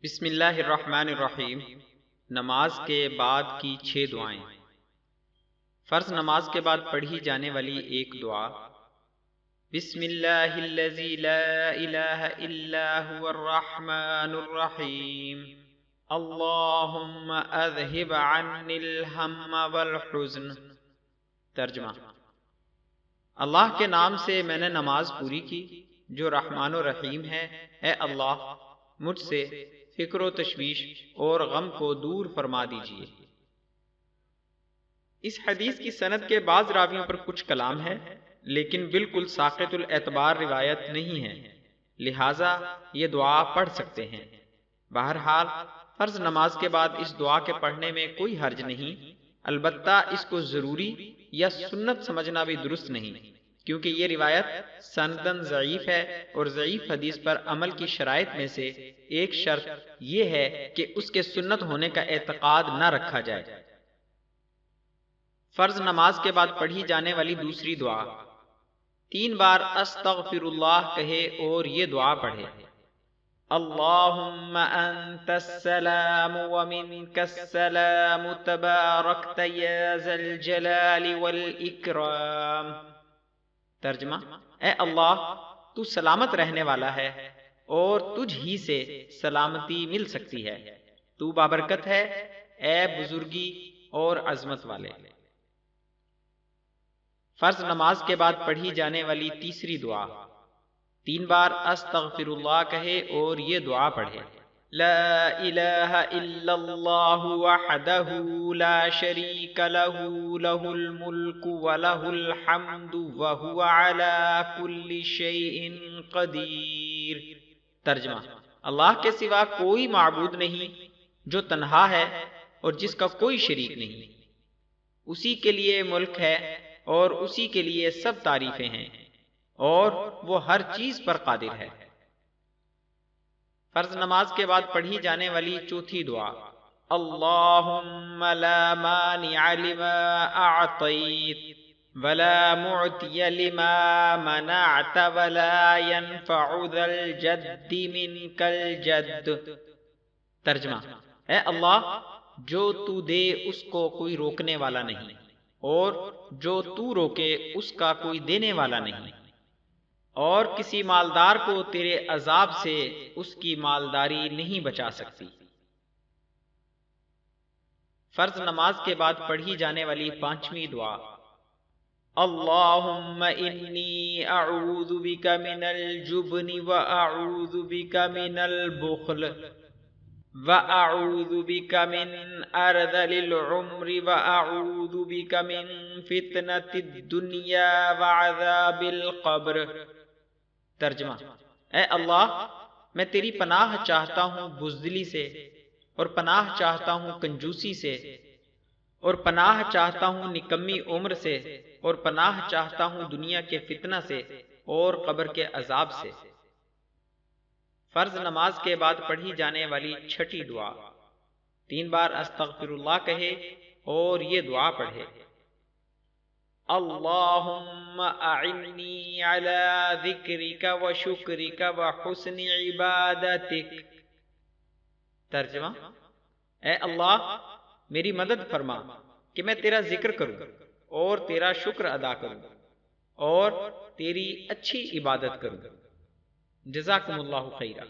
بسم اللہ الرحمن الرحیم۔ نماز کے بعد کی 6 دعائیں۔ فرض نماز کے بعد پڑھی جانے والی ایک دعا: بسم اللہ الذی لا الہ الا هو الرحمن الرحیم اللہم اذہب عنی الہم والحزن۔ ترجمہ: اللہ کے نام سے میں نے نماز پوری کی جو رحمان و رحیم ہے۔ اے اللہ، مجھ سے فکر و تشویش اور غم کو دور فرما دیجیے۔ اس حدیث کی سند کے بعض راویوں پر کچھ کلام ہے، لیکن بالکل ساقط الاعتبار روایت نہیں ہے، لہٰذا یہ دعا پڑھ سکتے ہیں۔ بہرحال فرض نماز کے بعد اس دعا کے پڑھنے میں کوئی حرج نہیں، البتہ اس کو ضروری یا سنت سمجھنا بھی درست نہیں، کیونکہ یہ روایت سندن ضعیف ہے، اور ضعیف حدیث پر عمل کی شرائط میں سے ایک شرط یہ ہے کہ اس کے سنت ہونے کا اعتقاد نہ رکھا جائے۔ فرض نماز کے بعد پڑھی جانے والی دوسری دعا: 3 بار استغفر اللہ کہے اور یہ دعا پڑھے: اللہم انت السلام ومنک السلام تبارکت یا ذا الجلال والاکرام۔ ترجمہ: اے اللہ، تو سلامت رہنے والا ہے اور تجھ ہی سے سلامتی مل سکتی ہے، تو بابرکت ہے، اے بزرگی اور عظمت والے۔ فرض نماز کے بعد پڑھی جانے والی تیسری دعا: 3 بار استغفر اللہ کہے اور یہ دعا پڑھے: لا الہ الا اللہ وحدہ لا شریک لہ لہ الملک ولہ الحمد وہو علی کل شیء قدیر۔ ترجمہ: اللہ کے سوا کوئی معبود نہیں جو تنہا ہے اور جس کا کوئی شریک نہیں، اسی کے لیے ملک ہے اور اسی کے لیے سب تعریفیں ہیں، اور وہ ہر چیز پر قادر ہے۔ فرض نماز کے بعد پڑھی جانے والی چوتھی دعا: اللہم لا مانع لما اعطیت ولا معطی لما منعت ولا ينفع ذا الجد منک الجد۔ ترجمہ: اے اللہ، جو تو دے اس کو کوئی روکنے والا نہیں، اور جو تو روکے اس کا کوئی دینے والا نہیں، اور کسی مالدار کو تیرے عذاب سے اس کی مالداری نہیں بچا سکتی۔ فرض نماز کے بعد پڑھی جانے والی 5ویں دعا: اللہم انی اعوذ بک من الجبن واعوذ بک من البخل واعوذ بک من ارذل العمر واعوذ بک من فتنة الدنیا وعذاب القبر۔ ترجمہ: اے اللہ، میں تیری پناہ چاہتا ہوں بزدلی سے، اور پناہ چاہتا ہوں کنجوسی سے، اور پناہ چاہتا ہوں نکمی عمر سے، اور پناہ چاہتا ہوں دنیا کے فتنہ سے اور قبر کے عذاب سے۔ فرض نماز کے بعد پڑھی جانے والی 6ٹھی دعا: 3 بار استغفر اللہ کہے اور یہ دعا پڑھے: اللہم اعنی علی ذکرک وشکرک وحسن عبادتک۔ ترجمہ: اے اللہ، میری مدد فرما کہ میں تیرا ذکر کروں اور تیرا شکر ادا کروں اور تیری اچھی عبادت کروں۔ جزاکم اللہ خیرا۔